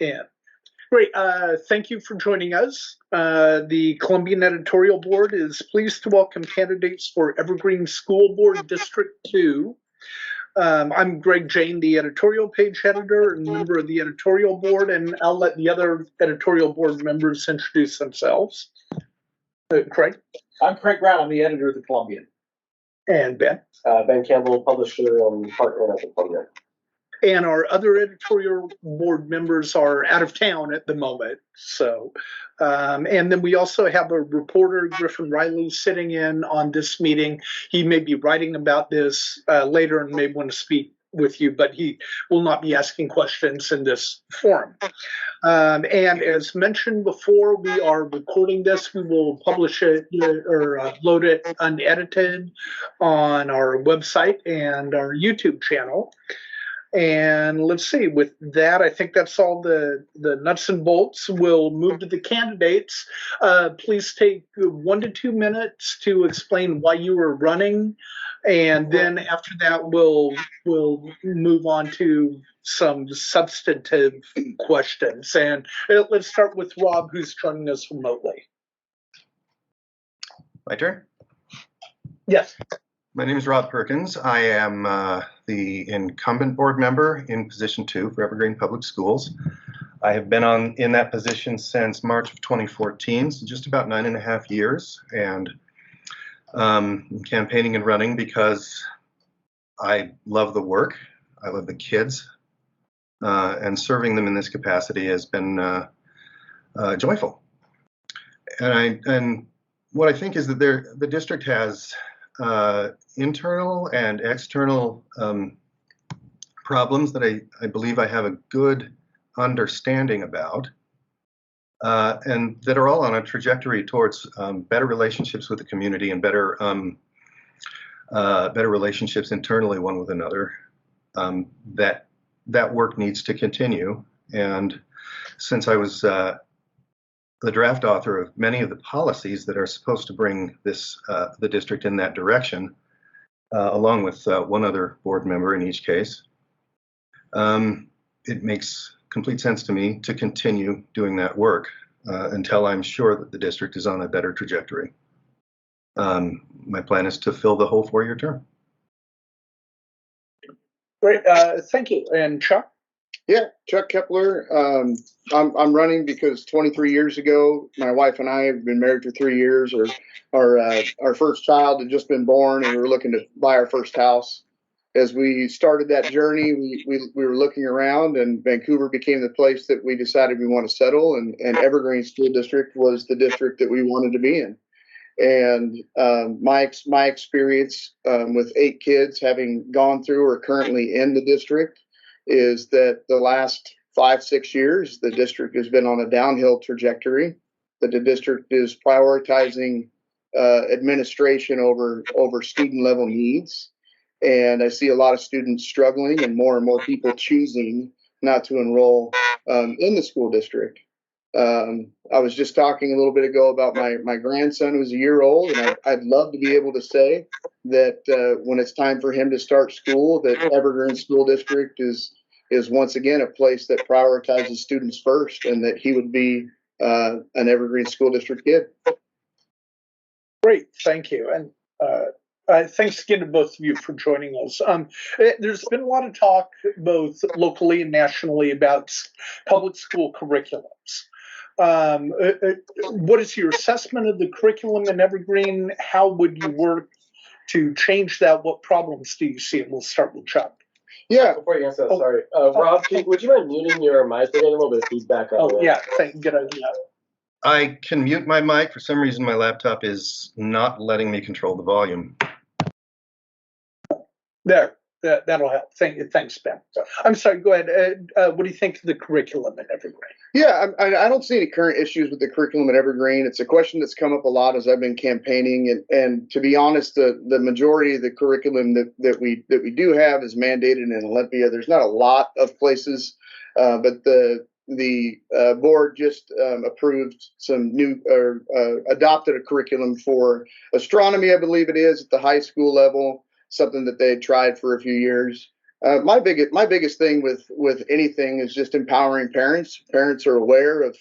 And great. Thank you for joining us. The Columbian Editorial Board is pleased to welcome candidates for Evergreen School Board District 2. I'm Greg Jane, the editorial page editor and member of the editorial board, and I'll let the other editorial board members introduce themselves. Craig? I'm Craig Brown. I'm the editor of the Columbian. And Ben? Ben Campbell, publisher and partner at the Columbian. And our other editorial board members are out of town at the moment. So, and then we also have a reporter, Griffin Riley, sitting in on this meeting. He may be writing about this later and may want to speak with you, but he will not be asking questions in this forum. And as mentioned before, we are recording this. We will publish it or load it unedited on our website and our YouTube channel. And let's see, with that, I think that's all the nuts and bolts. We'll move to the candidates. Please take 1 to 2 minutes to explain why you were running. And then after that, we'll move on to some substantive questions. And let's start with Rob, who's joining us remotely. My turn? Yes. My name is Rob Perkins. I am the incumbent board member in position 2 for Evergreen Public Schools. I have been in that position since March of 2014, so just about 9.5 years, and campaigning and running because I love the work, I love the kids, and serving them in this capacity has been joyful. And what I think is that the district has internal and external problems that I believe I have a good understanding about, and that are all on a trajectory towards better relationships with the community and better relationships internally one with another. That work needs to continue. And since I was the draft author of many of the policies that are supposed to bring the district in that direction, along with one other board member in each case, it makes complete sense to me to continue doing that work until I'm sure that the district is on a better trajectory. My plan is to fill the whole 4-year term. Great, thank you. And Chuck? Yeah, Chuck Keplar. I'm running because 23 years ago, my wife and I have been married for 3 years. Our first child had just been born, and we were looking to buy our first house. As we started that journey, we were looking around, and Vancouver became the place that we decided we want to settle. And Evergreen School District was the district that we wanted to be in. And my experience with 8 kids, having gone through or currently in the district, is that the last 5-6 years, the district has been on a downhill trajectory, that the district is prioritizing administration over student level needs. And I see a lot of students struggling and more people choosing not to enroll in the school district. I was just talking a little bit ago about my grandson who's a year old, and I'd love to be able to say that when it's time for him to start school, that Evergreen School District is once again a place that prioritizes students first, and that he would be an Evergreen School District kid. Great, thank you. And thanks again to both of you for joining us. There's been a lot of talk, both locally and nationally, about public school curriculums. What is your assessment of the curriculum in Evergreen? How would you work to change that? What problems do you see? And we'll start with Chuck. Yeah. Before you answer that, sorry. Rob, would you mind muting your mic? We're getting a little bit of feedback on Oh, yeah, good idea. I can mute my mic. For some reason, my laptop is not letting me control the volume. There, that'll help. Thanks, Ben. I'm sorry, go ahead. What do you think of the curriculum in Evergreen? Yeah, I don't see any current issues with the curriculum at Evergreen. It's a question that's come up a lot as I've been campaigning, and to be honest, the majority of the curriculum that we do have is mandated in Olympia. There's not a lot of places, but the board just approved some new or adopted a curriculum for astronomy, I believe it is, at the high school level, something that they had tried for a few years. My biggest thing with anything is just empowering parents. Parents are aware of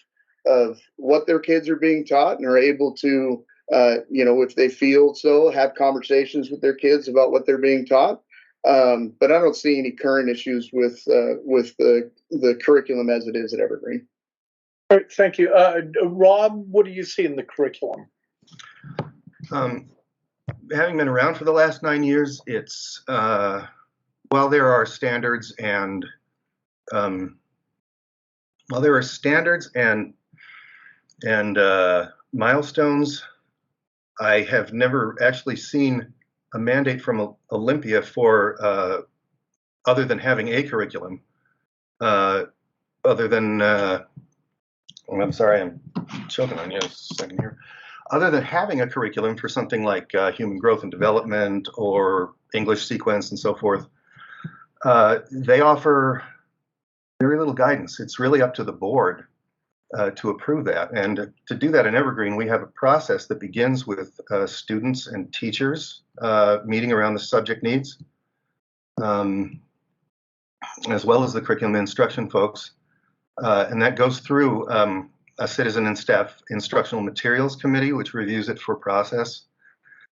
what their kids are being taught and are able to, if they feel so, have conversations with their kids about what they're being taught. But I don't see any current issues with the curriculum as it is at Evergreen. All right, thank you. Rob, what do you see in the curriculum? Having been around for the last 9 years, it's while there are standards and milestones, I have never actually seen a mandate from Olympia for other than having a curriculum. Other than I'm sorry, I'm choking on you a second here. Other than having a curriculum for something like human growth and development or English sequence and so forth, they offer very little guidance. It's really up to the board to approve that. And to do that in Evergreen, we have a process that begins with students and teachers meeting around the subject needs, as well as the curriculum instruction folks. And that goes through a citizen and staff instructional materials committee, which reviews it for process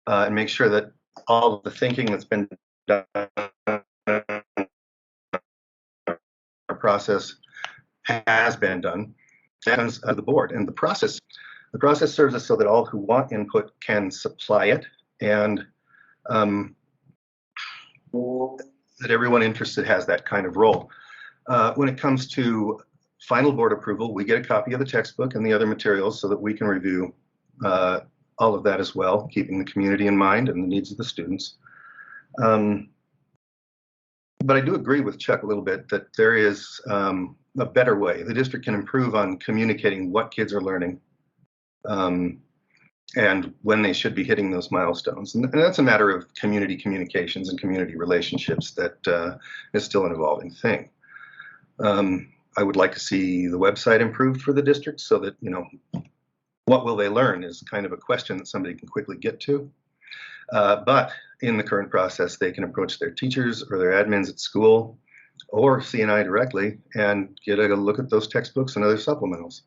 and makes sure that all of the thinking that's been done process has been done and the board. And the process serves us so that all who want input can supply it, and that everyone interested has that kind of role. When it comes to final board approval, we get a copy of the textbook and the other materials so that we can review all of that as well, keeping the community in mind and the needs of the students. But I do agree with Chuck a little bit that there is a better way. The district can improve on communicating what kids are learning and when they should be hitting those milestones. And that's a matter of community communications and community relationships that is still an evolving thing. I would like to see the website improved for the district so that, what will they learn is kind of a question that somebody can quickly get to. But in the current process, they can approach their teachers or their admins at school or CNI directly and get a look at those textbooks and other supplementals.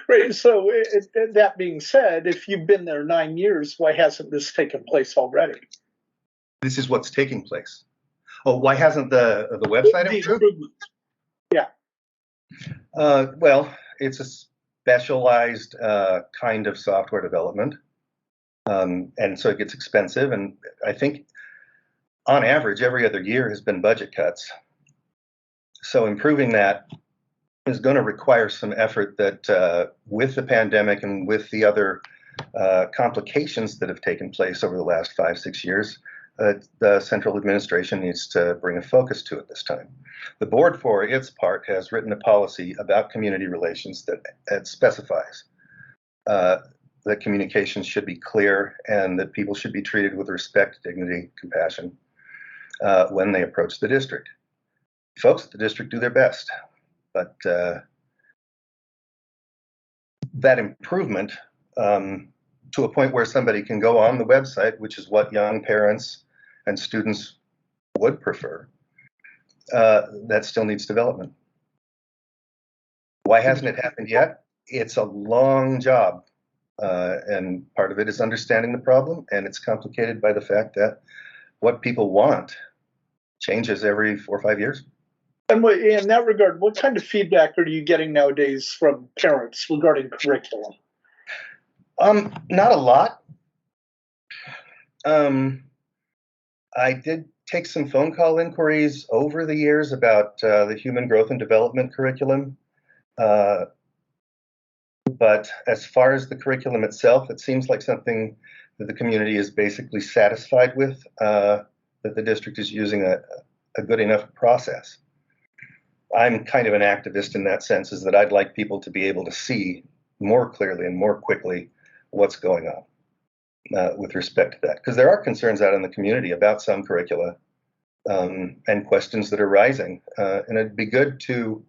Right. So that being said, if you've been there 9 years, why hasn't this taken place already? This is what's taking place. Oh, why hasn't the website improved? Yeah. Well, it's a specialized kind of software development. And so it gets expensive. And I think on average, every other year has been budget cuts. So improving that is going to require some effort that with the pandemic and with the other complications that have taken place over the last 5-6 years, the central administration needs to bring a focus to it this time. The board, for its part, has written a policy about community relations that specifies that communications should be clear and that people should be treated with respect, dignity, compassion when they approach the district. Folks at the district do their best, but that improvement to a point where somebody can go on the website, which is what young parents and students would prefer, that still needs development. Why hasn't it happened yet? It's a long job. And part of it is understanding the problem, and it's complicated by the fact that what people want changes every 4 or 5 years. And in that regard, what kind of feedback are you getting nowadays from parents regarding curriculum? Not a lot. I did take some phone call inquiries over the years about the human growth and development curriculum. But as far as the curriculum itself, it seems like something that the community is basically satisfied with, that the district is using a good enough process. I'm kind of an activist in that sense, is that I'd like people to be able to see more clearly and more quickly what's going on with respect to that. Because there are concerns out in the community about some curricula and questions that are rising. And it'd be good to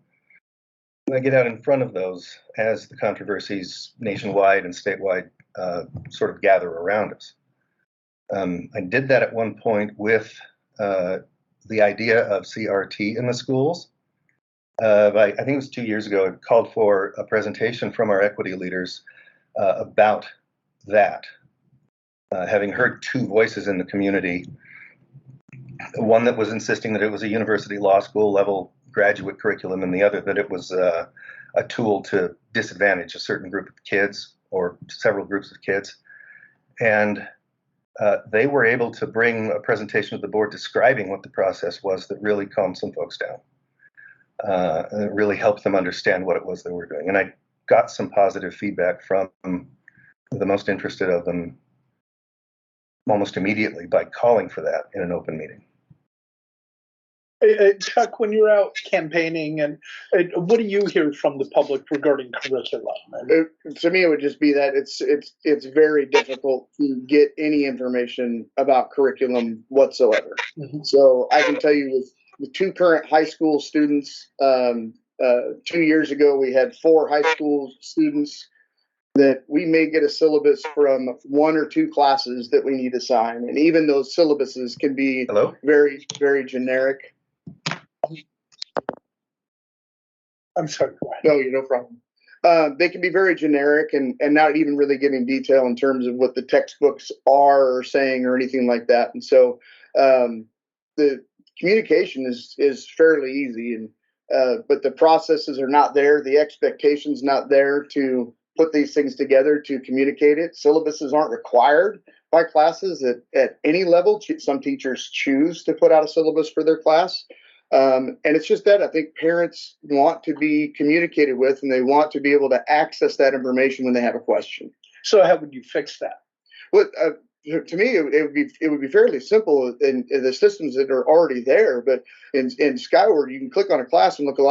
get out in front of those as the controversies nationwide and statewide sort of gather around us. I did that at one point with the idea of CRT in the schools. I think it was 2 years ago. It called for a presentation from our equity leaders about that. Having heard two voices in the community, one that was insisting that it was a university law school level graduate curriculum, and the other that it was a tool to disadvantage a certain group of kids or several groups of kids. And they were able to bring a presentation to the board describing what the process was that really calmed some folks down. It really helped them understand what it was they were doing. And I got some positive feedback from the most interested of them almost immediately by calling for that in an open meeting. Chuck, when you're out campaigning, and what do you hear from the public regarding curriculum? To me, it would just be that it's very difficult to get any information about curriculum whatsoever. Mm-hmm. So I can tell you with two current high school students, 2 years ago, we had 4 high school students that we may get a syllabus from 1 or 2 classes that we need to sign. And even those syllabuses can be very, very generic. I'm sorry. No, no problem. They can be very generic and not even really giving detail in terms of what the textbooks are or saying or anything like that. And so the communication is fairly easy, but the processes are not there. The expectations not there to put these things together to communicate it. Syllabuses aren't required by classes at any level. Some teachers choose to put out a syllabus for their class. And it's just that I think parents want to be communicated with, and they want to be able to access that information when they have a question. So how would you fix that? Well, to me, it would be fairly simple in the systems that are already there. But in Skyward, you can click on a class and look at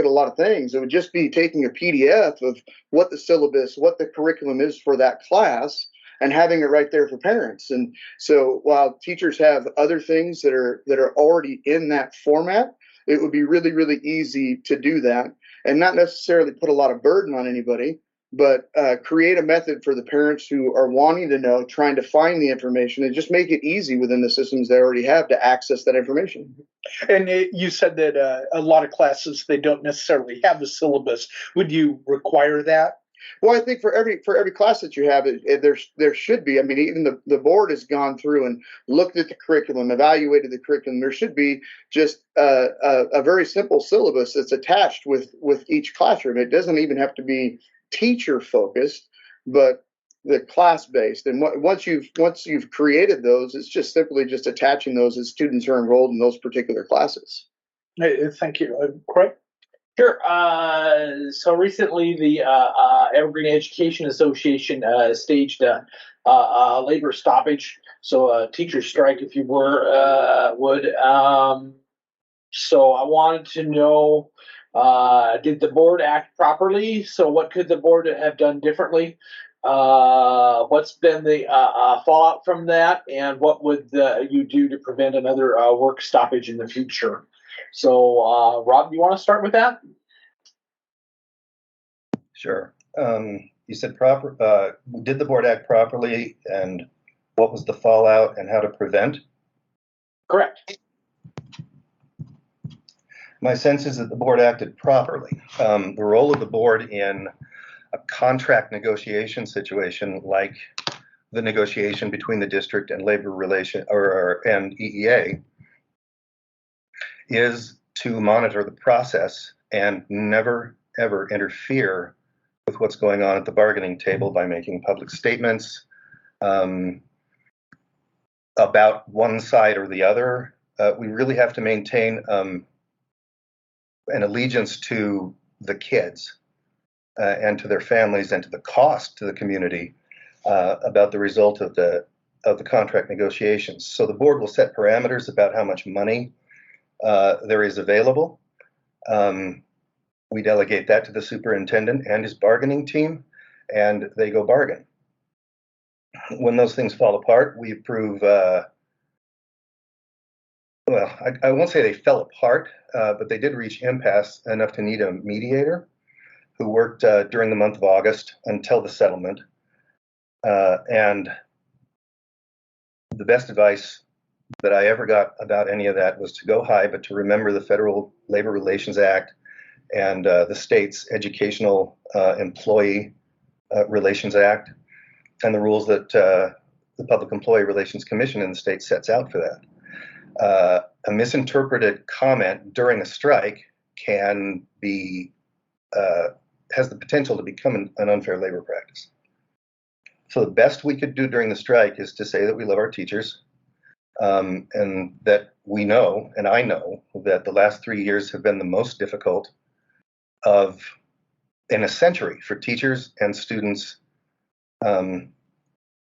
a lot of things. It would just be taking a PDF of what the syllabus, what the curriculum is for that class, and having it right there for parents. And so while teachers have other things that are already in that format, it would be really, really easy to do that and not necessarily put a lot of burden on anybody, but create a method for the parents who are wanting to know, trying to find the information, and just make it easy within the systems they already have to access that information. And you said that a lot of classes, they don't necessarily have a syllabus. Would you require that? Well, I think for every class that you have, there should be. I mean, even the board has gone through and looked at the curriculum, evaluated the curriculum. There should be just a very simple syllabus that's attached with each classroom. It doesn't even have to be teacher focused, but the class based. And once you've created those, it's just simply just attaching those as students are enrolled in those particular classes. Thank you. Craig? Sure. So recently, the Evergreen Education Association staged a labor stoppage, so a teacher strike, if you would. So I wanted to know, did the board act properly? So what could the board have done differently? What's been the fallout from that, and what would you do to prevent another work stoppage in the future? So, Rob, you want to start with that? Sure. You said did the board act properly, and what was the fallout and how to prevent? Correct. My sense is that the board acted properly. The role of the board in a contract negotiation situation like the negotiation between the district and labor relation and EEA is to monitor the process and never ever interfere with what's going on at the bargaining table by making public statements about one side or the other. We really have to maintain an allegiance to the kids and to their families and to the cost to the community about the result of the contract negotiations. So the board will set parameters about how much money there is available. We delegate that to the superintendent and his bargaining team, and they go bargain. When those things fall apart, we approve. Well, I won't say they fell apart, but they did reach impasse enough to need a mediator who worked during the month of August until the settlement. And the best advice that I ever got about any of that was to go high, but to remember the Federal Labor Relations Act and the state's Educational Employee Relations Act and the rules that the Public Employee Relations Commission in the state sets out for that. A misinterpreted comment during a strike can be has the potential to become an unfair labor practice. So the best we could do during the strike is to say that we love our teachers, and that we know, and I know, that the last 3 years have been the most difficult in a century for teachers and students, and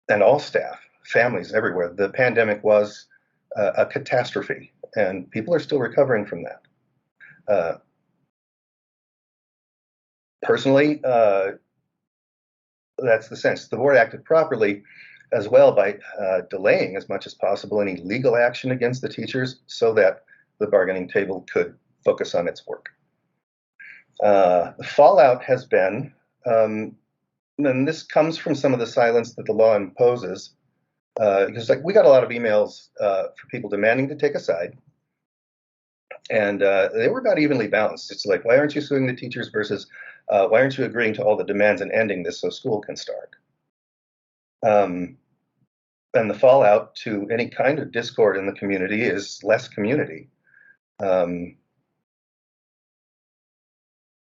all staff, families everywhere. The pandemic was a catastrophe, and people are still recovering from that. Personally, that's the sense. The board acted properly as well by delaying as much as possible any legal action against the teachers so that the bargaining table could focus on its work. The fallout has been, and this comes from some of the silence that the law imposes, because we got a lot of emails for people demanding to take a side, and they were about evenly balanced. It's like, why aren't you suing the teachers versus why aren't you agreeing to all the demands and ending this so school can start? And the fallout to any kind of discord in the community is less community. There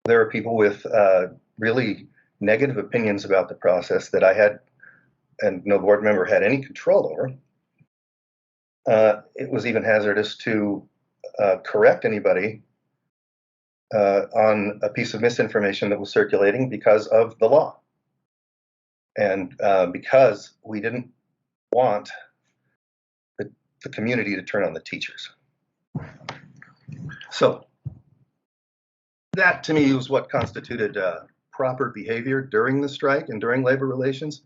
are people with really negative opinions about the process that I had, and no board member had any control over. It was even hazardous to correct anybody on a piece of misinformation that was circulating because of the law. And because we didn't want the community to turn on the teachers. So that to me was what constituted proper behavior during the strike and during labor relations.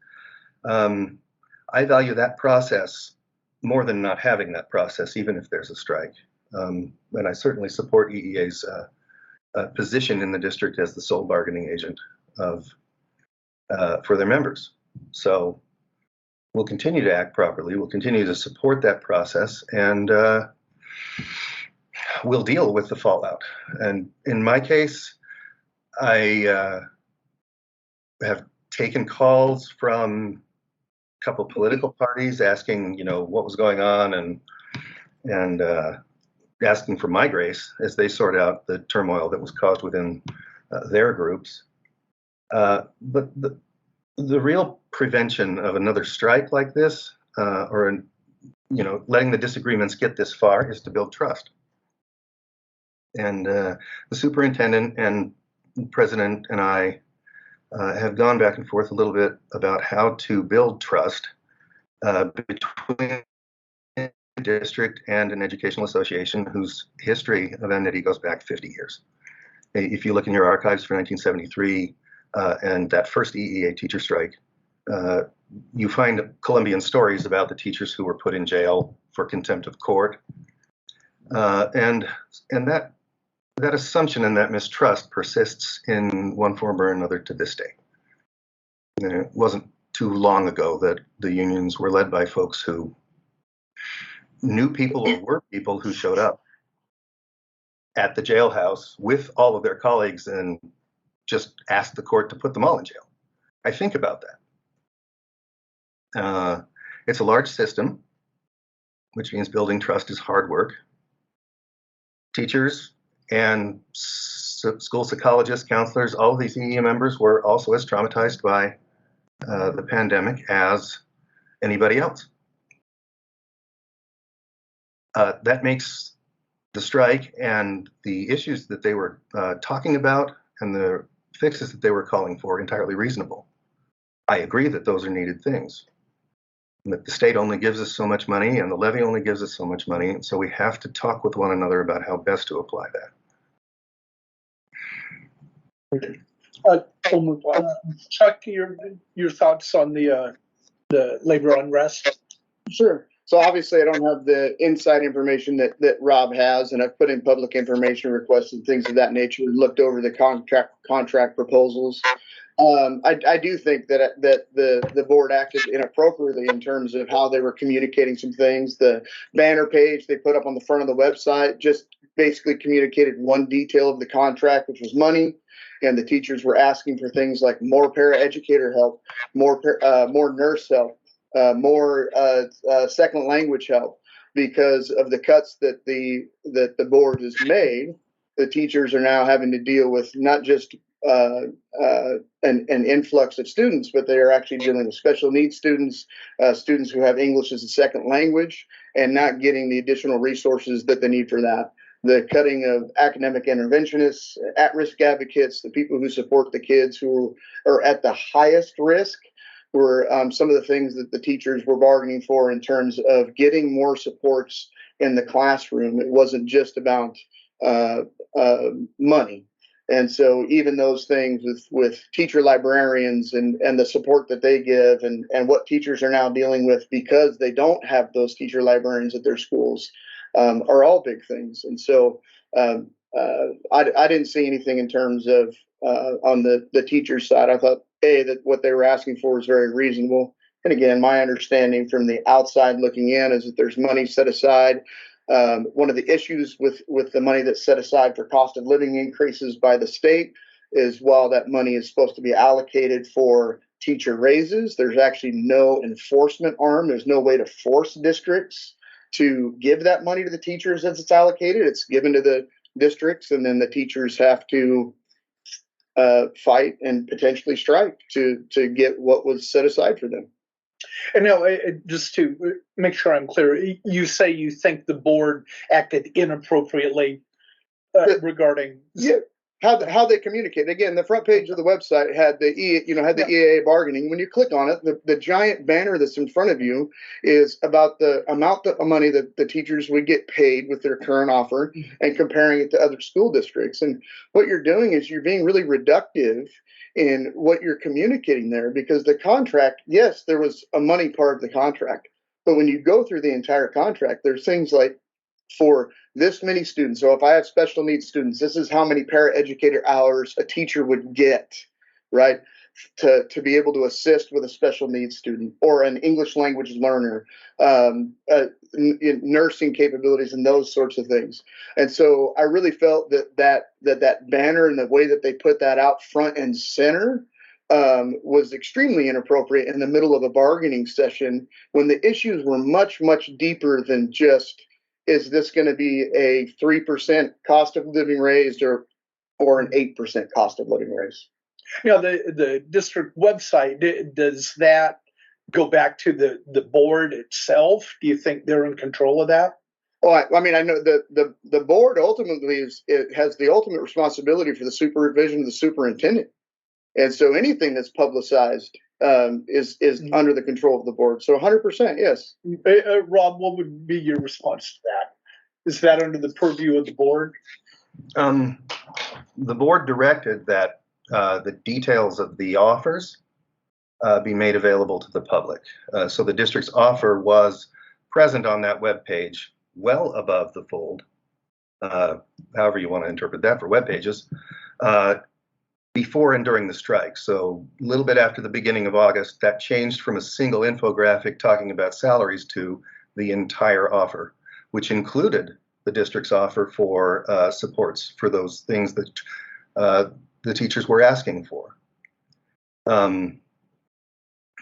I value that process more than not having that process, even if there's a strike. And I certainly support EEA's position in the district as the sole bargaining agent for their members. So we'll continue to act properly. We'll continue to support that process, and we'll deal with the fallout. And in my case, I have taken calls from a couple political parties asking, what was going on, and asking for my grace as they sort out the turmoil that was caused within their groups. But the real prevention of another strike like this, or letting the disagreements get this far, is to build trust. And the superintendent and the president and I have gone back and forth a little bit about how to build trust between a district and an educational association whose history of enmity goes back 50 years. If you look in your archives for 1973 and that first EEA teacher strike, you find Columbian stories about the teachers who were put in jail for contempt of court, and that assumption and that mistrust persists in one form or another to this day. It wasn't too long ago that the unions were led by folks who knew people or were people who showed up at the jailhouse with all of their colleagues and just asked the court to put them all in jail. I think about that. It's a large system, which means building trust is hard work. Teachers and school psychologists, counselors, all of these EEA members were also as traumatized by the pandemic as anybody else. That makes the strike and the issues that they were talking about and the fixes that they were calling for entirely reasonable. I agree that those are needed things. That the state only gives us so much money and the levy only gives us so much money, and so we have to talk with one another about how best to apply that. Chuck, your thoughts on the labor unrest? Sure. So obviously I don't have the inside information that Rob has, and I've put in public information requests and things of that nature, looked over the contract proposals. I do think that the board acted inappropriately in terms of how they were communicating some things. The banner page they put up on the front of the website just basically communicated one detail of the contract, which was money, and the teachers were asking for things like more paraeducator help, more nurse help, more second language help. Because of the cuts that the board has made, the teachers are now having to deal with not just an influx of students, but they are actually dealing with special needs students, students who have English as a second language, and not getting the additional resources that they need for that. The cutting of academic interventionists, at-risk advocates, the people who support the kids who are at the highest risk, were some of the things that the teachers were bargaining for in terms of getting more supports in the classroom. It wasn't just about money. And so even those things with teacher librarians and the support that they give and what teachers are now dealing with because they don't have those teacher librarians at their schools are all big things. And so I didn't see anything in terms of on the teacher's side. I thought, that what they were asking for was very reasonable. And again, my understanding from the outside looking in is that there's money set aside. One of the issues with the money that's set aside for cost of living increases by the state is while that money is supposed to be allocated for teacher raises, there's actually no enforcement arm. There's no way to force districts to give that money to the teachers as it's allocated. It's given to the districts, and then the teachers have to fight and potentially strike to get what was set aside for them. And now, just to make sure I'm clear, you say you think the board acted inappropriately regarding how they communicate. Again, the front page of the website had the EAA bargaining. When you click on it, the giant banner that's in front of you is about the amount of money that the teachers would get paid with their current offer and comparing it to other school districts. And what you're doing is you're being really reductive in what you're communicating there, because the contract, yes, there was a money part of the contract, but when you go through the entire contract, there's things like, for this many students, so if I have special needs students, this is how many paraeducator hours a teacher would get, right, to be able to assist with a special needs student or an English language learner, nursing capabilities and those sorts of things. And so I really felt that banner and the way that they put that out front and center was extremely inappropriate in the middle of a bargaining session when the issues were much, much deeper than just, is this going to be a 3% cost of living raise or an 8% cost of living raise? Now, the district website, does that go back to the board itself? Do you think they're in control of that? Oh, I mean, I know the board ultimately has the ultimate responsibility for the supervision of the superintendent. And so anything that's publicized is under the control of the board. So 100%, yes. Rob, what would be your response to that? Is that under the purview of the board? The board directed that the details of the offers be made available to the public. So the district's offer was present on that web page, well above the fold, however you want to interpret that for web pages, before and during the strike. So a little bit after the beginning of August, that changed from a single infographic talking about salaries to the entire offer, which included the district's offer for supports for those things that the teachers were asking for.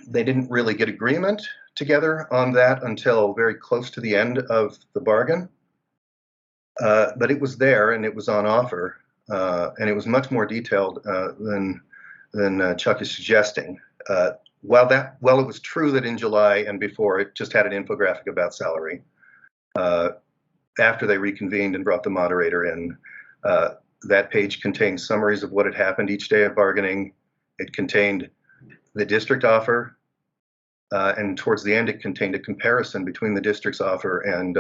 They didn't really get agreement together on that until very close to the end of the bargain, but it was there and it was on offer. And it was much more detailed than Chuck is suggesting. While it was true that in July and before it just had an infographic about salary, after they reconvened and brought the moderator in, that page contained summaries of what had happened each day of bargaining. It contained the district offer, and towards the end it contained a comparison between the district's offer and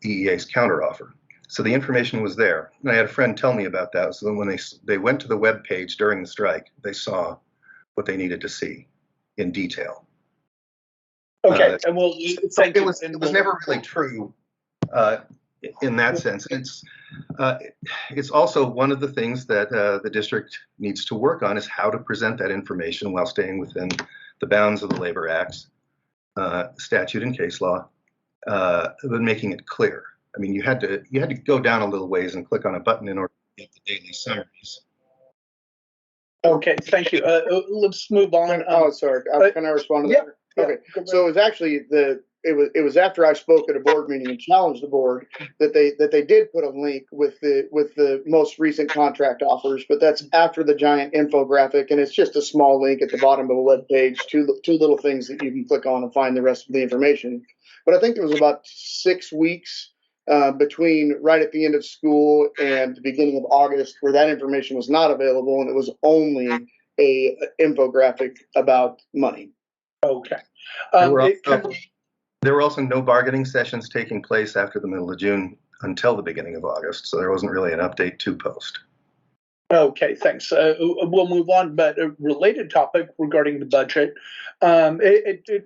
EEA's counteroffer. So the information was there. And I had a friend tell me about that. So then when they went to the web page during the strike, they saw what they needed to see in detail. Okay, and it was never really true in that sense. It's also one of the things that the district needs to work on is how to present that information while staying within the bounds of the Labor Acts, statute and case law, but making it clear. I mean, you had to go down a little ways and click on a button in order to get the daily summaries. Okay, thank you. Let's move on. Oh, sorry. Can I respond to that? Yeah, Okay. go ahead. So it was actually it was after I spoke at a board meeting and challenged the board that they did put a link with the most recent contract offers, but that's after the giant infographic, and it's just a small link at the bottom of the web page, two little things that you can click on and find the rest of the information. But I think there was about 6 weeks between right at the end of school and the beginning of August where that information was not available, and it was only a infographic about money. Okay. There were also no bargaining sessions taking place after the middle of June until the beginning of August, so there wasn't really an update to post. Okay, thanks. We'll move on, but a related topic regarding the budget.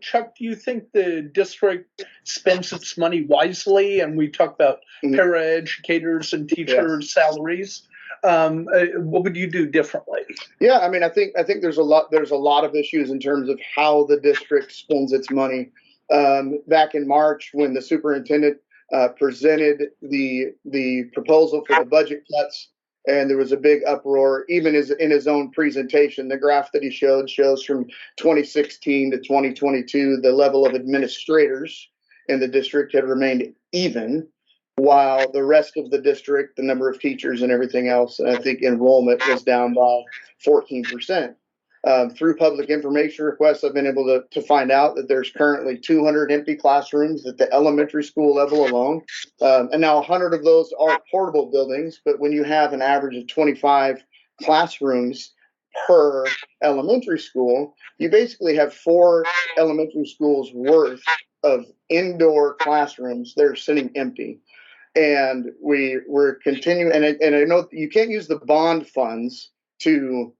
Chuck, do you think the district spends its money wisely? And we talk about paraeducators and teachers' salaries. What would you do differently? Yeah, I mean, I think there's a lot of issues in terms of how the district spends its money. Back in March, when the superintendent presented the proposal for the budget cuts, and there was a big uproar, even in his own presentation. The graph that he shows from 2016 to 2022, the level of administrators in the district had remained even, while the rest of the district, the number of teachers and everything else, and I think enrollment was down by 14%. Through public information requests, I've been able to find out that there's currently 200 empty classrooms at the elementary school level alone. And now 100 of those are portable buildings, but when you have an average of 25 classrooms per elementary school, you basically have 4 elementary schools worth of indoor classrooms that are sitting empty. And we're continuing, and I know you can't use the bond funds to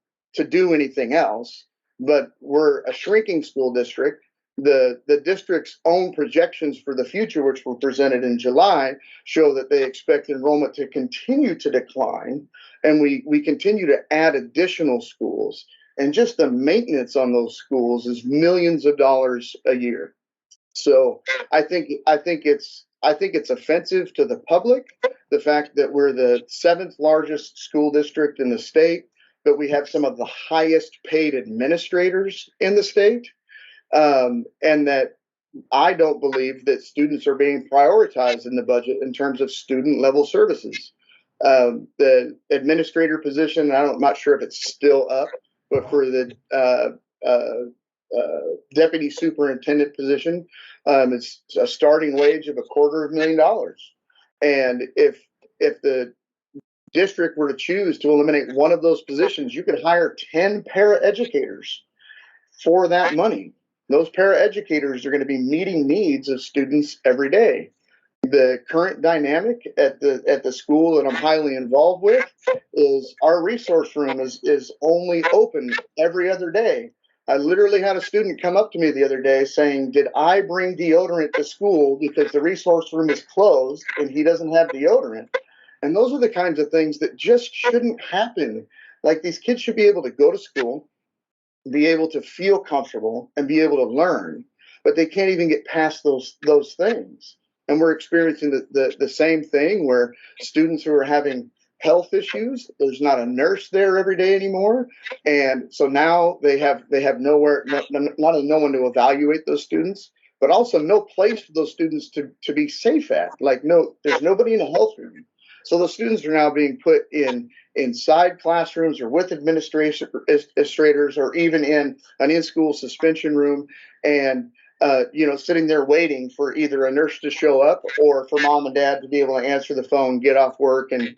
do anything else, but we're a shrinking school district. The district's own projections for the future, which were presented in July, show that they expect enrollment to continue to decline, and we continue to add additional schools, and just the maintenance on those schools is millions of dollars a year. So I think it's offensive to the public, the fact that we're the 7th largest school district in the state, but we have some of the highest paid administrators in the state, and that I don't believe that students are being prioritized in the budget in terms of student level services. The administrator position, I'm not sure if it's still up, but for the deputy superintendent position, it's a starting wage of $250,000. And if the district were to choose to eliminate one of those positions, you could hire 10 paraeducators for that money. Those paraeducators are going to be meeting needs of students every day. The current dynamic at the school that I'm highly involved with is our resource room is only open every other day. I literally had a student come up to me the other day saying, "Did I bring deodorant to school because the resource room is closed and he doesn't have deodorant?" And those are the kinds of things that just shouldn't happen. Like, these kids should be able to go to school, be able to feel comfortable, and be able to learn, but they can't even get past those things. And we're experiencing the same thing where students who are having health issues, there's not a nurse there every day anymore. And so now they have nowhere, not only no one to evaluate those students, but also no place for those students to be safe at. Like, there's nobody in the health room. So the students are now being put inside classrooms or with administrators, or even in an in-school suspension room, and sitting there waiting for either a nurse to show up or for mom and dad to be able to answer the phone, get off work, and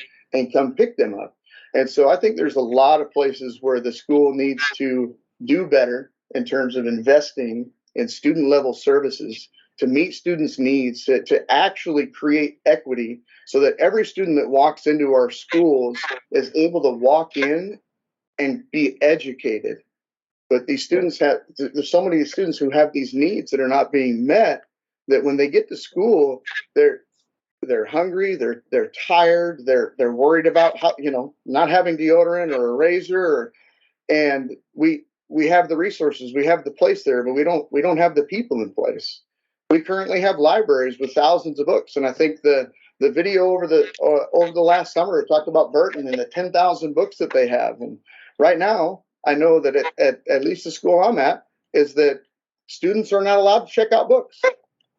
come pick them up. And so I think there's a lot of places where the school needs to do better in terms of investing in student level services to meet students' needs, to actually create equity so that every student that walks into our schools is able to walk in and be educated. But there's so many students who have these needs that are not being met, that when they get to school, they're hungry, they're tired, they're worried about how, not having deodorant or a razor, and we have the resources, we have the place there, but we don't have the people in place. We currently have libraries with thousands of books, and I think the video over the last summer talked about Burton and the 10,000 books that they have. And right now, I know that at least the school I'm at is that students are not allowed to check out books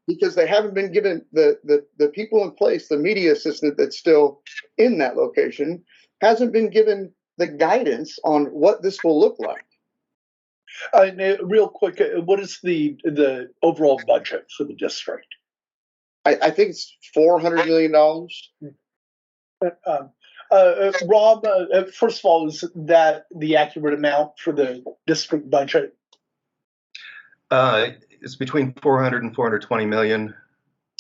because they haven't been given the people in place. The media assistant that's still in that location hasn't been given the guidance on what this will look like. Real quick, what is the overall budget for the district? I think it's $400 million. Rob, first of all, is that the accurate amount for the district budget? It's between 400 and 420 million.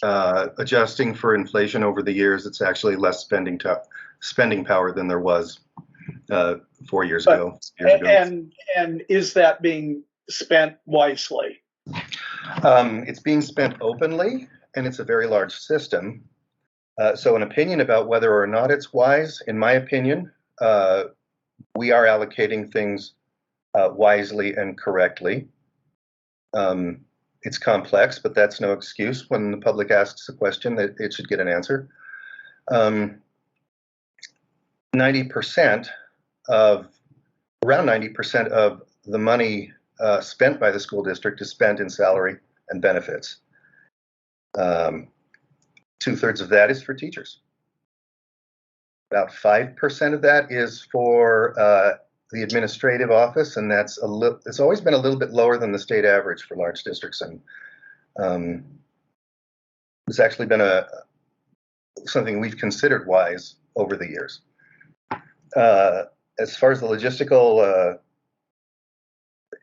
Adjusting for inflation over the years, it's actually less spending power than there was 4 years ago. And is that being spent wisely? It's being spent openly, and it's a very large system. So an opinion about whether or not it's wise, in my opinion, we are allocating things wisely and correctly. It's complex, but that's no excuse. When the public asks a question, that it should get an answer. 90% of the money spent by the school district is spent in salary and benefits. 2/3 of that is for teachers. About 5% of that is for the administrative office, and it's always been a little bit lower than the state average for large districts, and it's actually been something we've considered wise over the years. As far as the logistical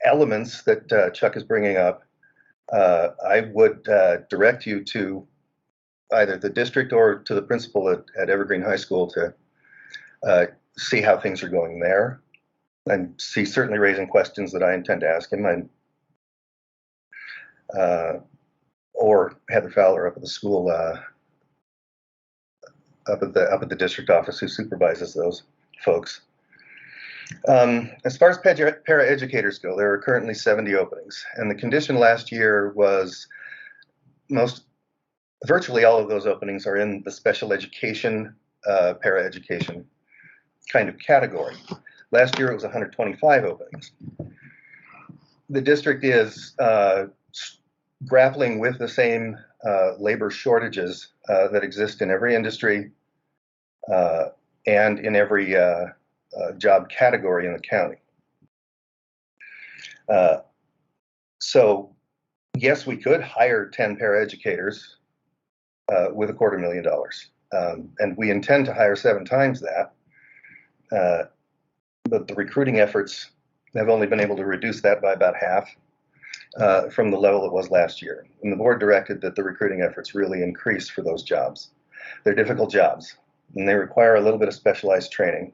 elements that Chuck is bringing up, I would direct you to either the district or to the principal at Evergreen High School to see how things are going there. And he's certainly raising questions that I intend to ask him, or Heather Fowler up at the school, up at the district office, who supervises those folks. As far as para-educators go, there are currently 70 openings, and the condition last year was virtually all of those openings are in the special education, para-education kind of category. Last year it was 125 openings. The district is grappling with the same labor shortages that exist in every industry and in every job category in the county. So yes, we could hire 10 paraeducators with $250,000, and we intend to hire 7 times that. But the recruiting efforts have only been able to reduce that by about half from the level it was last year. And the board directed that the recruiting efforts really increase for those jobs. They're difficult jobs, and they require a little bit of specialized training.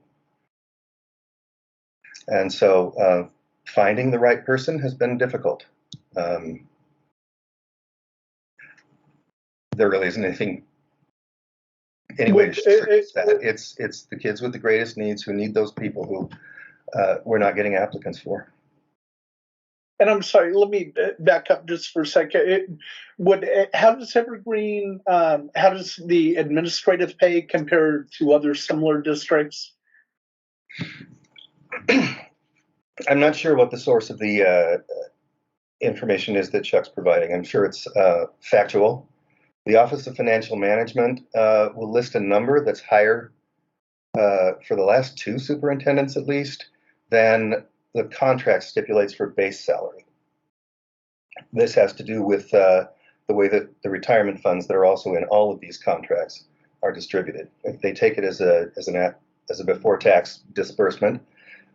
And so finding the right person has been difficult. There really isn't anything anyway to fix that. It's the kids with the greatest needs who need those people who we're not getting applicants for. And I'm sorry, let me back up just for a second. How does Evergreen, how does the administrative pay compare to other similar districts? I'm not sure what the source of the information is that Chuck's providing. I'm sure it's factual. The Office of Financial Management will list a number that's higher for the last 2 superintendents at least than the contract stipulates for base salary. This has to do with the way that the retirement funds that are also in all of these contracts are distributed. If they take it as a before tax disbursement,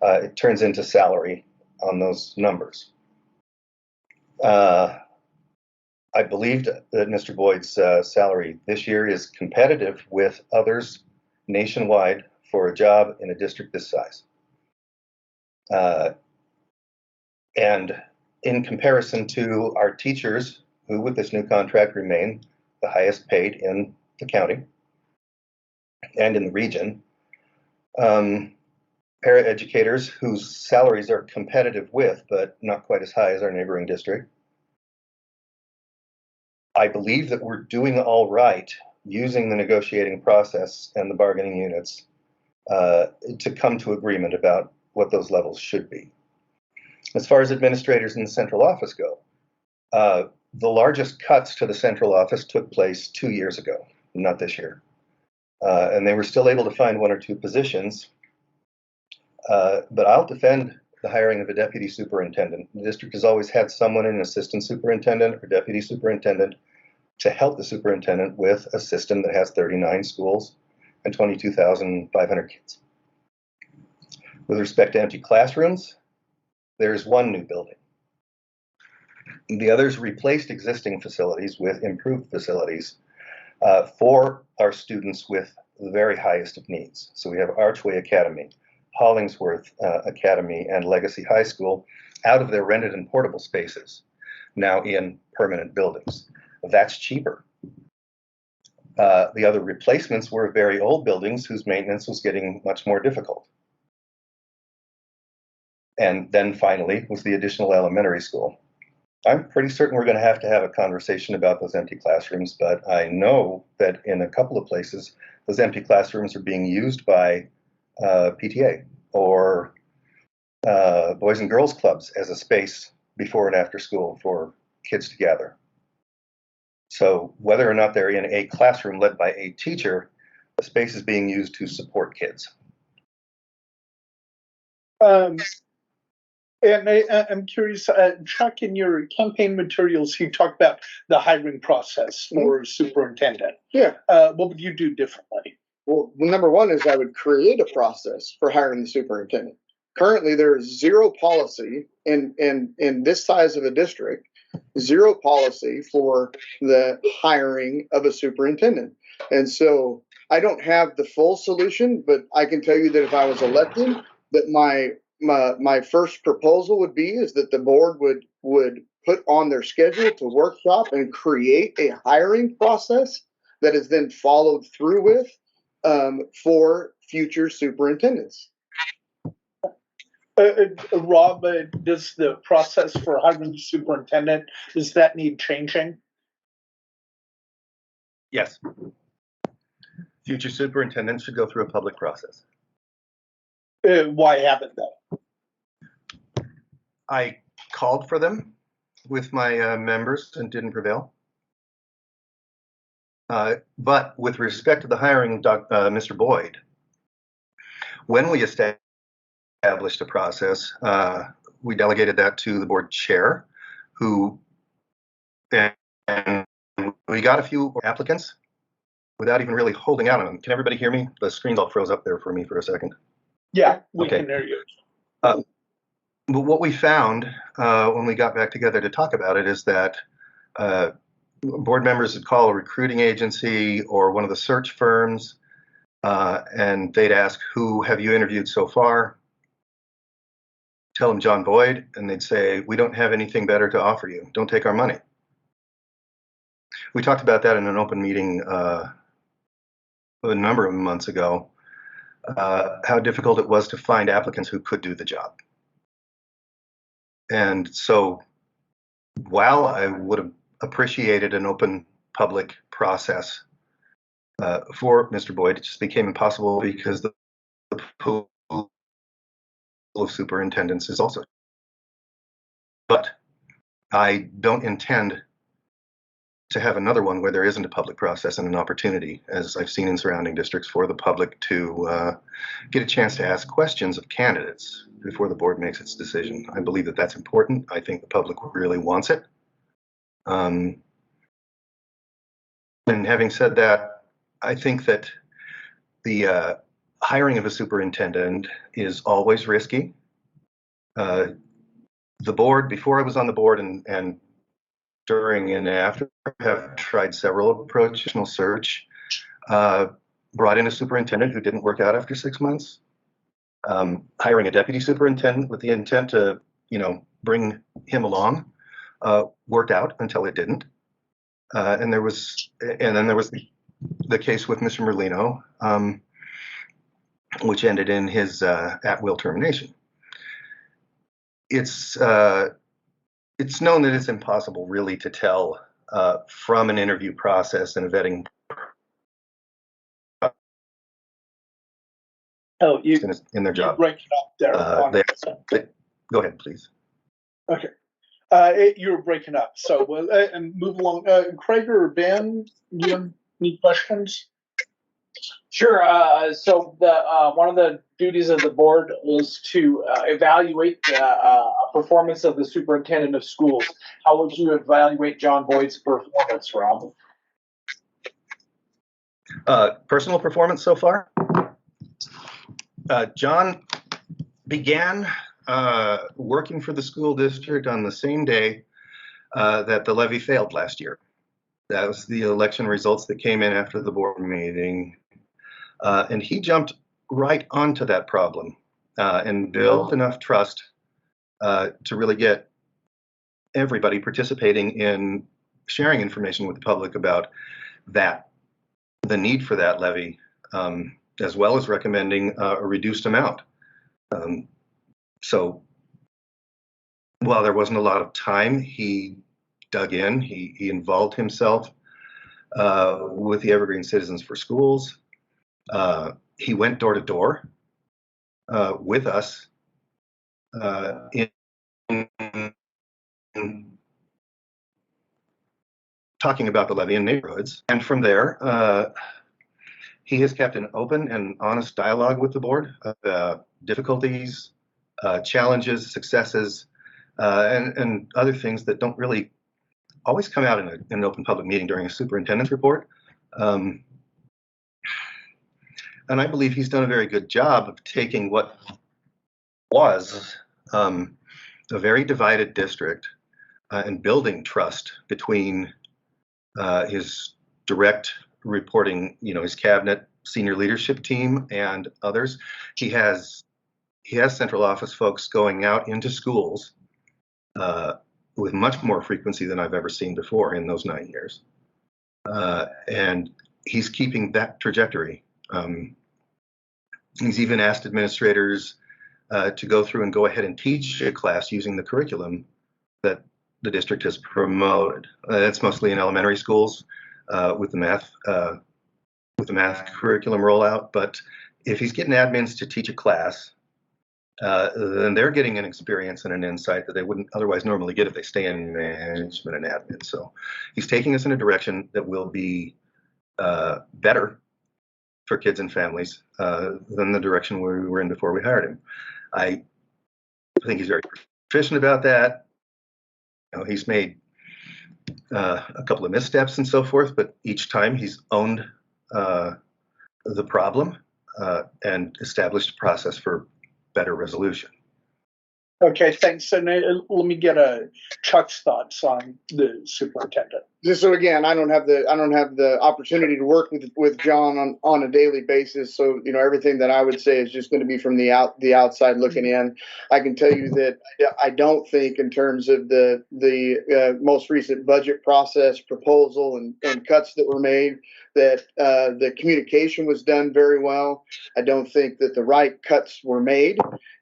it turns into salary on those numbers. I believed that Mr. Boyd's salary this year is competitive with others nationwide for a job in a district this size. And in comparison to our teachers, who with this new contract remain the highest paid in the county, and in the region. Paraeducators whose salaries are competitive with, but not quite as high as our neighboring district. I believe that we're doing all right using the negotiating process and the bargaining units to come to agreement about what those levels should be. As far as administrators in the central office go, the largest cuts to the central office took place 2 years ago, not this year. And they were still able to find 1 or 2 positions. But I'll defend the hiring of a deputy superintendent. The district has always had someone, an assistant superintendent or deputy superintendent, to help the superintendent with a system that has 39 schools and 22,500 kids. With respect to empty classrooms, there's 1 new building. The others replaced existing facilities with improved facilities for our students with the very highest of needs. So we have Archway Academy, Hollingsworth Academy, and Legacy High School out of their rented and portable spaces, now in permanent buildings. That's cheaper. The other replacements were very old buildings whose maintenance was getting much more difficult. And then finally was the additional elementary school. I'm pretty certain we're going to have a conversation about those empty classrooms, but I know that in a couple of places, those empty classrooms are being used by PTA or boys and girls clubs as a space before and after school for kids to gather. So whether or not they're in a classroom led by a teacher, the space is being used to support kids. And I'm curious, Chuck, in your campaign materials, you talked about the hiring process for superintendent. Yeah. What would you do differently? Well, number one is I would create a process for hiring the superintendent. Currently, there is zero policy in this size of a district, zero policy for the hiring of a superintendent. And so I don't have the full solution, but I can tell you that if I was elected, that my first proposal would be is that the board would put on their schedule to workshop and create a hiring process that is then followed through with for future superintendents. Rob, does the process for hiring the superintendent, does that need changing? Yes. Future superintendents should go through a public process. Why haven't they? I called for them with my members and didn't prevail. But with respect to the hiring of Mr. Boyd, when we established a process, we delegated that to the board chair, and we got a few applicants without even really holding out on them. Can everybody hear me? The screen all froze up there for me for a second. Yeah, we can hear you. But what we found when we got back together to talk about it is that board members would call a recruiting agency or one of the search firms, and they'd ask, who have you interviewed so far? Tell them John Boyd, and they'd say, we don't have anything better to offer you. Don't take our money. We talked about that in an open meeting a number of months ago, how difficult it was to find applicants who could do the job. And so while I would have appreciated an open public process for Mr. Boyd, it just became impossible because the pool of superintendents is also. But I don't intend to have another one where there isn't a public process and an opportunity, as I've seen in surrounding districts, for the public to get a chance to ask questions of candidates before the board makes its decision. I believe that that's important. I think the public really wants it. And having said that, I think that the hiring of a superintendent is always risky. The board, before I was on the board and during and after, have tried several approaches, search, brought in a superintendent who didn't work out after 6 months, hiring a deputy superintendent with the intent to, bring him along, worked out until it didn't. And then there was the case with Mr. Merlino, which ended in his at-will termination. It's known that it's impossible really to tell from an interview process and a vetting in their job. Breaking up there. Go ahead, please. Okay. You were breaking up, so we'll and move along. Craig or Ben, do you have any questions? Sure. So the one of the duties of the board is to evaluate the performance of the superintendent of schools. How would you evaluate John Boyd's performance, Rob? Personal performance so far? John began working for the school district on the same day that the levy failed last year. That was the election results that came in after the board meeting. And he jumped right onto that problem and built enough trust to really get everybody participating in sharing information with the public about that, the need for that levy, as well as recommending a reduced amount. So while there wasn't a lot of time, he dug in, he involved himself with the Evergreen Citizens for Schools. He went door to door with us in talking about the levy in neighborhoods. And from there, he has kept an open and honest dialogue with the board of difficulties, challenges, successes, and other things that don't really always come out in an open public meeting during a superintendent's report. And I believe he's done a very good job of taking what was a very divided district and building trust between his direct reporting, his cabinet, senior leadership team, and others. He has central office folks going out into schools with much more frequency than I've ever seen before in those 9 years. And he's keeping that trajectory. He's even asked administrators to go through and go ahead and teach a class using the curriculum that the district has promoted. That's mostly in elementary schools with the math curriculum rollout. But if he's getting admins to teach a class, then they're getting an experience and an insight that they wouldn't otherwise normally get if they stay in management and admin. So he's taking us in a direction that will be better for kids and families than the direction we were in before we hired him. I think he's very proficient about that. He's made a couple of missteps and so forth, but each time he's owned the problem and established a process for better resolution. Okay, thanks. And let me get Chuck's thoughts on the superintendent. Just so again, I don't have the opportunity to work with John on a daily basis. So everything that I would say is just going to be from the outside looking in. I can tell you that I don't think in terms of the most recent budget process proposal and cuts that were made that the communication was done very well. I don't think that the right cuts were made.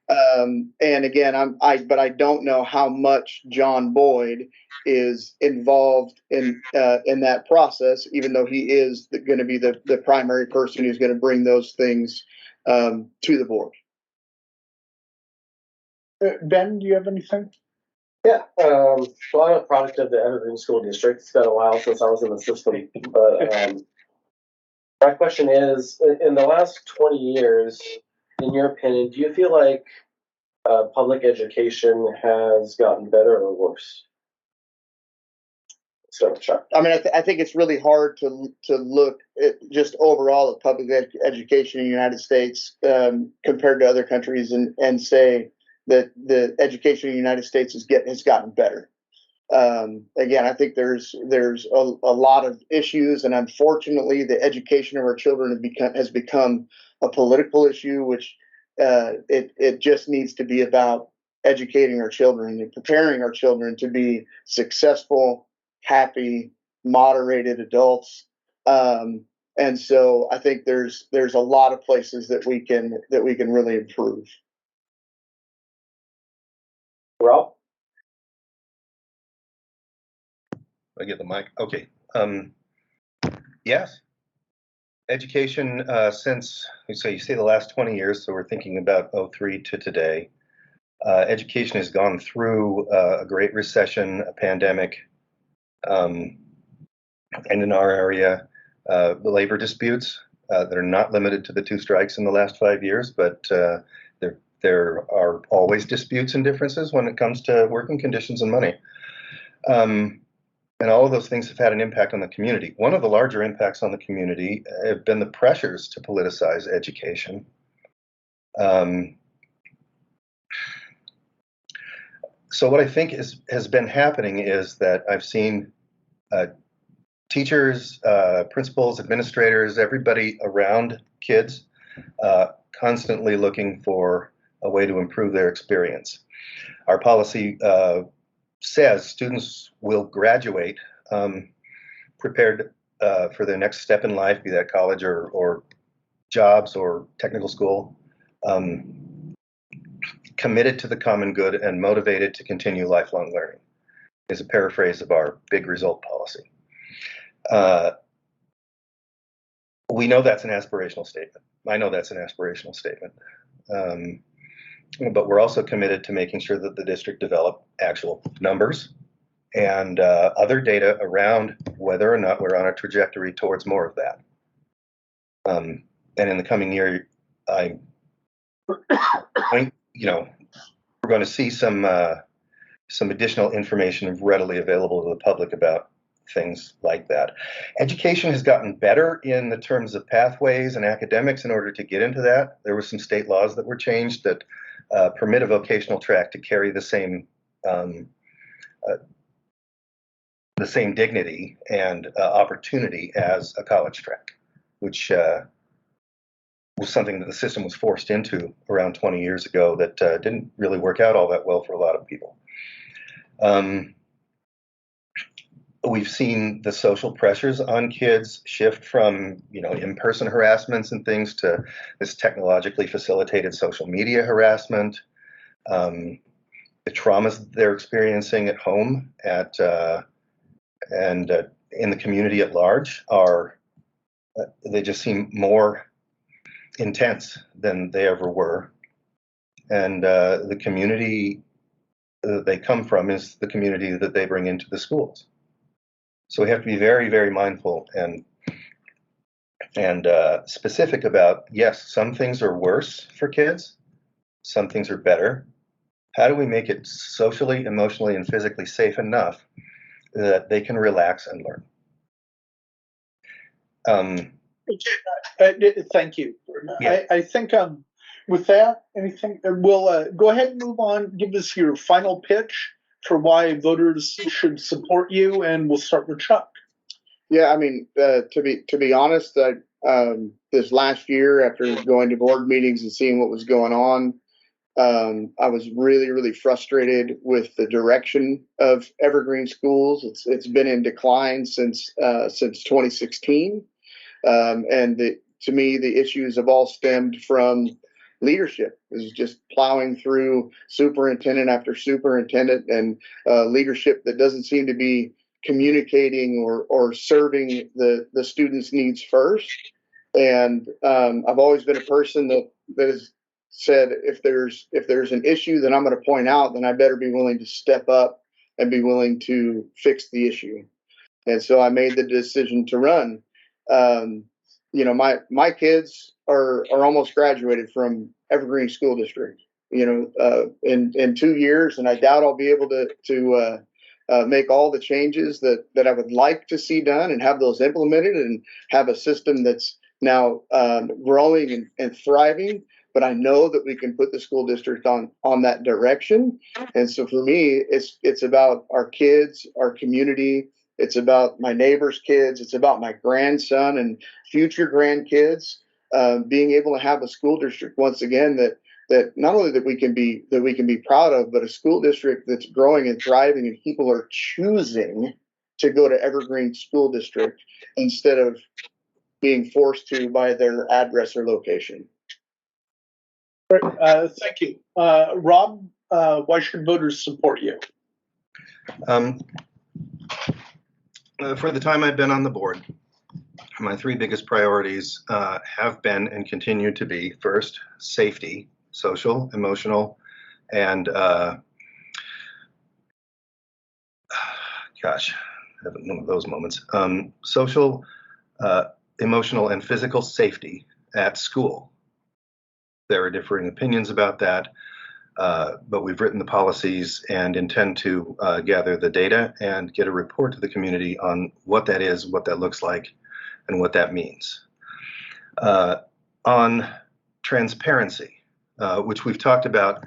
And again, but I don't know how much John Boyd is involved in that process, even though he is going to be the primary person who's going to bring those things to the board. Ben, do you have anything? Yeah, so I'm a product of the Evergreen School District. It's been a while since I was in the system, but my question is, in the last 20 years, in your opinion, do you feel like public education has gotten better or worse? So, Chuck. I mean, I think it's really hard to look at just overall at public education in the United States compared to other countries and say that the education in the United States has gotten better. Again, I think there's a lot of issues, and unfortunately, the education of our children has become a political issue, which it just needs to be about educating our children and preparing our children to be successful, happy, moderated adults. And And so I think there's a lot of places that we can really improve. Rob? I get the mic. Okay. Yes. Education since you say the last 20 years, so we're thinking about '03 to today. Education has gone through a great recession, a pandemic, and in our area, the labor disputes that are not limited to the 2 strikes in the last 5 years, but there are always disputes and differences when it comes to working conditions and money. And all of those things have had an impact on the community. One of the larger impacts on the community have been the pressures to politicize education. So what I think has been happening is that I've seen teachers, principals, administrators, everybody around kids constantly looking for a way to improve their experience. Our policy says students will graduate prepared for their next step in life, be that college or jobs or technical school, committed to the common good and motivated to continue lifelong learning, is a paraphrase of our big result policy. We know that's an aspirational statement. I know that's an aspirational statement. But we're also committed to making sure that the district develop actual numbers and other data around whether or not we're on a trajectory towards more of that. And in the coming year, I think, we're going to see some additional information readily available to the public about things like that. Education has gotten better in the terms of pathways and academics in order to get into that. There were some state laws that were changed that permit a vocational track to carry the same dignity and opportunity as a college track, which was something that the system was forced into around 20 years ago that didn't really work out all that well for a lot of people. We've seen the social pressures on kids shift from, in-person harassments and things to this technologically facilitated social media harassment. The traumas they're experiencing at home and in the community at large they just seem more intense than they ever were. And the community that they come from is the community that they bring into the schools. So we have to be very, very mindful and specific about, yes, some things are worse for kids, some things are better. How do we make it socially, emotionally, and physically safe enough that they can relax and learn? Thank you. Yeah. I think with that, anything, we'll go ahead and move on. Give us your final pitch for why voters should support you, and we'll start with Chuck. Yeah, I mean, to be honest, this last year, after going to board meetings and seeing what was going on, I was really, really frustrated with the direction of Evergreen Schools. It's been in decline since 2016, and to me, the issues have all stemmed from leadership. Is just plowing through superintendent after superintendent and leadership that doesn't seem to be communicating or serving the students' needs first. And I've always been a person that has said, if there's an issue that I'm going to point out, then I better be willing to step up and be willing to fix the issue. And so I made the decision to run. My kids are almost graduated from Evergreen School District, in 2 years, and I doubt I'll be able to make all the changes that I would like to see done and have those implemented and have a system that's now growing and thriving. But I know that we can put the school district on that direction. And so for me, it's about our kids, our community. It's about my neighbor's kids. It's about my grandson and future grandkids being able to have a school district once again that not only that we can be proud of, but a school district that's growing and thriving, and people are choosing to go to Evergreen School District instead of being forced to by their address or location. Thank you. Rob, why should voters support you? For the time I've been on the board, my three biggest priorities have been and continue to be: first, safety, social, emotional, and gosh, I haven't one of those moments. Social, emotional, and physical safety at school. There are differing opinions about that, but we've written the policies and intend to gather the data and get a report to the community on what that is, what that looks like, and what that means. On transparency, which we've talked about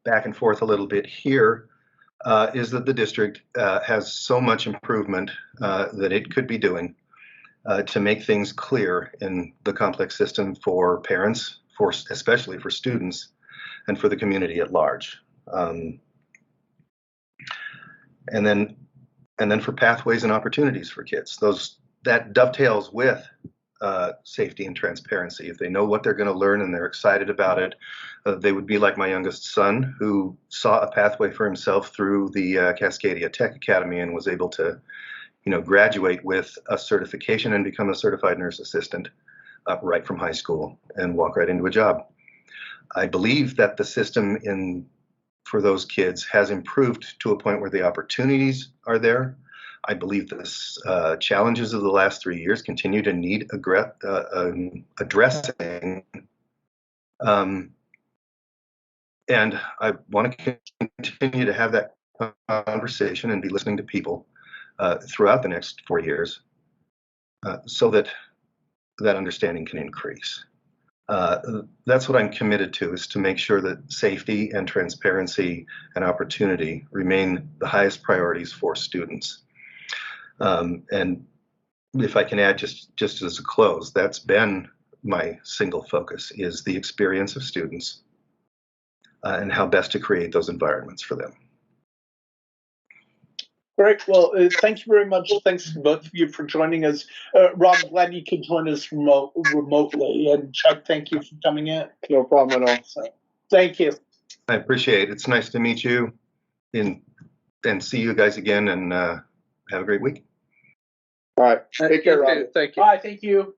back and forth a little bit here, is that the district has so much improvement that it could be doing to make things clear in the complex system for parents, especially for students, and for the community at large. And then for pathways and opportunities for kids. That dovetails with safety and transparency. If they know what they're going to learn and they're excited about it, they would be like my youngest son, who saw a pathway for himself through the Cascadia Tech Academy and was able to, graduate with a certification and become a certified nurse assistant right from high school and walk right into a job. I believe that the system for those kids has improved to a point where the opportunities are there. I believe the challenges of the last 3 years continue to need addressing. And I want to continue to have that conversation and be listening to people throughout the next 4 years so that understanding can increase. That's what I'm committed to, is to make sure that safety and transparency and opportunity remain the highest priorities for students. And if I can add just as a close, that's been my single focus, is the experience of students and how best to create those environments for them. Great. Well, thank you very much. Thanks to both of you for joining us. Rob, glad you could join us remotely. And Chuck, thank you for coming in. No problem at all. So, thank you. I appreciate it. It's nice to meet you and see you guys again, and have a great week. All right. Take care, Rob. Thank you. Bye. Thank you.